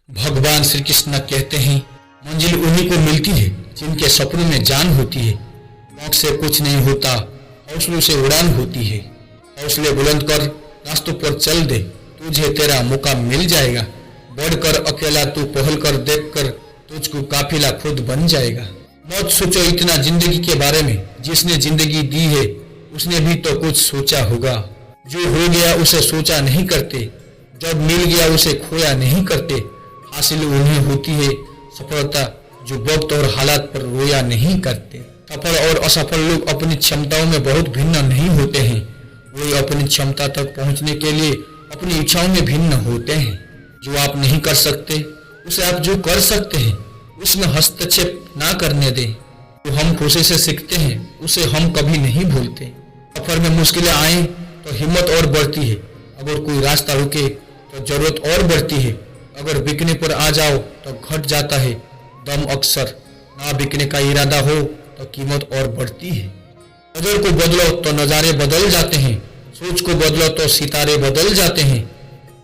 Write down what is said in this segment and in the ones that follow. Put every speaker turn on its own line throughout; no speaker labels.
भगवान श्री कृष्ण कहते हैं, मंजिल उन्हीं को मिलती है जिनके सपनों में जान होती है। मौत से कुछ नहीं होता, हौसलों से उड़ान होती है। हौसले बुलंद कर, रास्तों पर चल दे, तुझे तेरा मौका मिल जाएगा। बढ़कर अकेला तू पहल कर, देख कर तुझको काफिला खुद बन जाएगा। मौत सोचो इतना जिंदगी के बारे में, जिसने जिंदगी दी है उसने भी तो कुछ सोचा होगा। जो हो गया उसे सोचा नहीं करते, जब मिल गया उसे खोया नहीं करते। हासिल उन्हें होती है सफलता जो वक्त और हालात पर रोया नहीं करते। सफल और असफल लोग अपनी क्षमताओं में बहुत भिन्न नहीं होते हैं। वे अपनी क्षमता तक पहुंचने के लिए अपनी इच्छाओं में भिन्न होते हैं। जो आप नहीं कर सकते उसे आप जो कर सकते हैं उसमें हस्तक्षेप ना करने दें। जो हम खुशी से सीखते हैं उसे हम कभी नहीं भूलते। सफर में मुश्किलें आए तो हिम्मत और बढ़ती है। अगर कोई रास्ता रुके तो जरूरत और बढ़ती है। अगर बिकने पर आ जाओ तो घट जाता है दम। अक्सर ना बिकने का इरादा हो तो कीमत और बढ़ती है। नजर को बदलो तो नजारे बदल जाते हैं। सोच को बदलो तो सितारे बदल जाते हैं।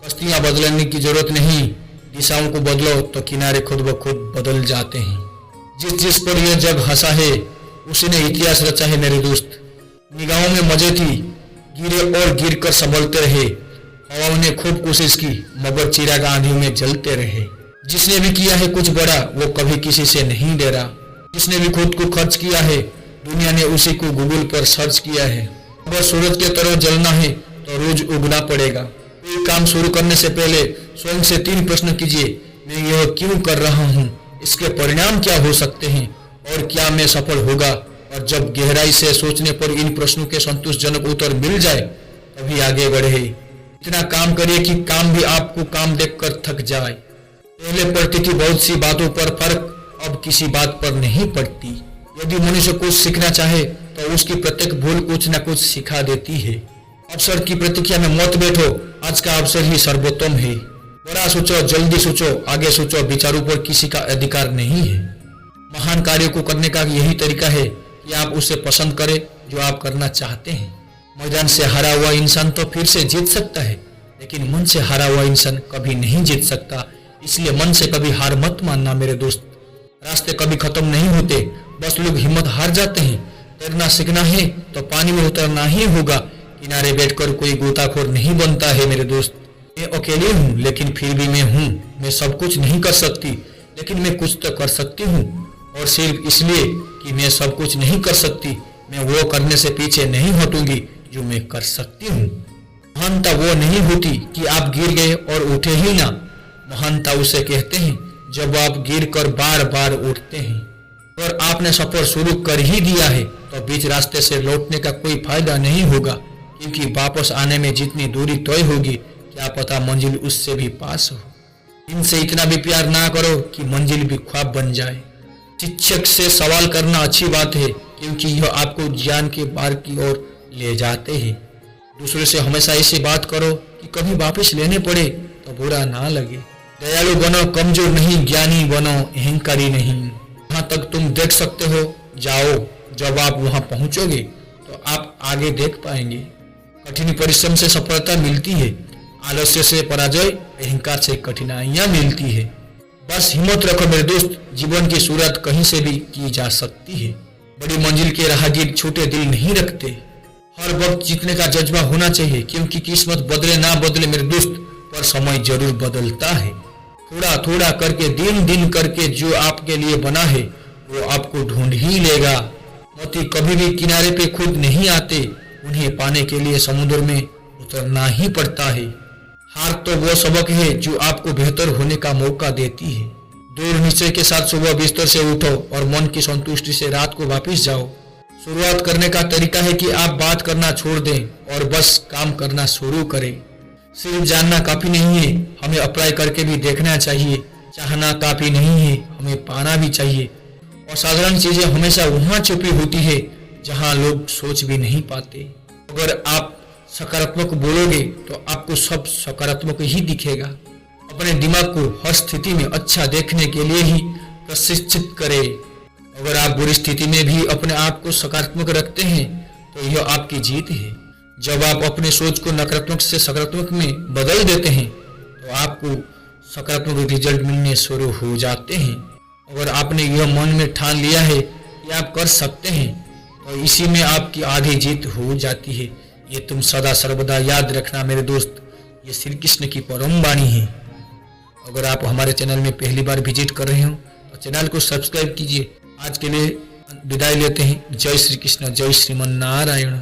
कश्तियां बदलने की जरूरत नहीं, दिशाओं को बदलो तो किनारे खुद ब खुद बदल जाते हैं। जिस जिस पर यह जग हंसा है उसी ने इतिहास रचा है मेरे दोस्त। निगाहों में मजे थी, गिरे और गिर कर संभलते रहे। हवाओं ने खूब कोशिश की मगर चिराग आंधी में जलते रहे। जिसने भी किया है कुछ बड़ा वो कभी किसी से नहीं डरा। जिसने भी खुद को खर्च किया है दुनिया ने उसी को गूगल पर सर्च किया है। अगर सूरज के तरह जलना है तो रोज उगना पड़ेगा। कोई काम शुरू करने से पहले स्वयं से 3 प्रश्न कीजिए। मैं यह क्यों कर रहा हूँ, इसके परिणाम क्या हो सकते हैं और क्या मैं सफल होगा। और जब गहराई से सोचने पर इन प्रश्नों के संतोषजनक उत्तर मिल जाए तभी आगे बढ़े। इतना काम करिए कि काम भी आपको काम देखकर थक जाए। पहले पड़ती थी बहुत सी बातों पर फर्क, अब किसी बात पर नहीं पड़ती। यदि मनुष्य कुछ सीखना चाहे तो उसकी प्रत्येक भूल कुछ न कुछ सिखा देती है। अवसर की प्रतीक्षा में मत बैठो, आज का अवसर ही सर्वोत्तम है। बड़ा सोचो, जल्दी सोचो, आगे सोचो, विचारों पर किसी का अधिकार नहीं है। महान कार्यों को करने का यही तरीका है कि आप उसे पसंद करें जो आप करना चाहते हैं। मैदान से हारा हुआ इंसान तो फिर से जीत सकता है, लेकिन मन से हारा हुआ इंसान कभी नहीं जीत सकता। इसलिए मन से कभी हार मत मानना मेरे दोस्त। रास्ते कभी खत्म नहीं होते, बस लोग हिम्मत हार जाते हैं। तैरना सीखना है तो पानी में उतरना ही होगा। किनारे बैठकर कोई गोताखोर नहीं बनता है मेरे दोस्त। मैं अकेले हूँ लेकिन फिर भी मैं हूँ। मैं सब कुछ नहीं कर सकती लेकिन मैं कुछ तो कर सकती हूँ। और सिर्फ इसलिए कि मैं सब कुछ नहीं कर सकती, मैं वो करने से पीछे नहीं हटूंगी जो मैं कर सकती हूँ। महानता वो नहीं होती कि आप गिर गए और उठे ही ना। महानता उसे कहते हैं जब आप गिर कर बार बार उठते हैं। अगर आपने सफर शुरू कर ही दिया है तो बीच रास्ते से लौटने का कोई फायदा नहीं होगा, क्योंकि वापस आने में जितनी दूरी तय होगी क्या पता मंजिल उससे भी पास हो। इनसे इतना भी प्यार ना करो कि मंजिल भी ख्वाब बन जाए। शिक्षक से सवाल करना अच्छी बात है क्योंकि यह आपको ज्ञान के बार की ओर ले जाते हैं। दूसरों से हमेशा ऐसी बात करो कि कभी वापस लेने पड़े तो बुरा ना लगे। दयालु बनो, कमजोर नहीं, ज्ञानी बनो, अहंकारी नहीं। जहाँ तक तुम देख सकते हो जाओ। जब आप वहाँ पहुँचोगे तो आप आगे देख पाएंगे। कठिन परिश्रम से सफलता मिलती है, आलस्य से पराजय, अहंकार से कठिनाइयाँ मिलती है। बस हिम्मत रखो मेरे दोस्त, जीवन की शुरुआत कहीं से भी की जा सकती है। बड़ी मंजिल के राहगीर छोटे दिल नहीं रखते। हर वक्त जीतने का जज्बा होना चाहिए, क्योंकि किस्मत बदले ना बदले मेरे दोस्त पर समय जरूर बदलता है। थोड़ा थोड़ा करके, दिन दिन करके जो आपके लिए बना है वो आपको ढूंढ ही लेगा। मोती कभी भी किनारे पे खुद नहीं आते, उन्हें पाने के लिए समुद्र में उतरना ही पड़ता है। हार तो वो सबक है जो आपको बेहतर होने का मौका देती है। दृढ़ निश्चय के साथ सुबह बिस्तर से उठो और मन की संतुष्टि से रात को वापस जाओ। शुरुआत करने का तरीका है कि आप बात करना छोड़ दें और बस काम करना शुरू करें। सिर्फ जानना काफी नहीं है, हमें अप्लाई करके भी देखना चाहिए। चाहना काफी नहीं है, हमें पाना भी चाहिए। और साधारण चीजें हमेशा वहाँ छुपी होती है जहाँ लोग सोच भी नहीं पाते। अगर आप सकारात्मक बोलोगे तो आपको सब सकारात्मक ही दिखेगा। अपने दिमाग को हर स्थिति में अच्छा देखने के लिए ही प्रशिक्षित करें। अगर आप बुरी स्थिति में भी अपने आप को सकारात्मक रखते हैं तो यह आपकी जीत है। जब आप अपने सोच को नकारात्मक से सकारात्मक में बदल देते हैं तो आपको सकारात्मक रिजल्ट मिलने शुरू हो जाते हैं। अगर आपने यह मन में ठान लिया है कि आप कर सकते हैं तो इसी में आपकी आधी जीत हो जाती है। ये तुम सदा सर्वदा याद रखना मेरे दोस्त, ये श्री कृष्ण की परम वाणी है। अगर आप हमारे चैनल में पहली बार विजिट कर रहे हो तो चैनल को सब्सक्राइब कीजिए। आज के लिए विदाई लेते हैं। जय श्री कृष्ण, जय श्रीमन नारायण।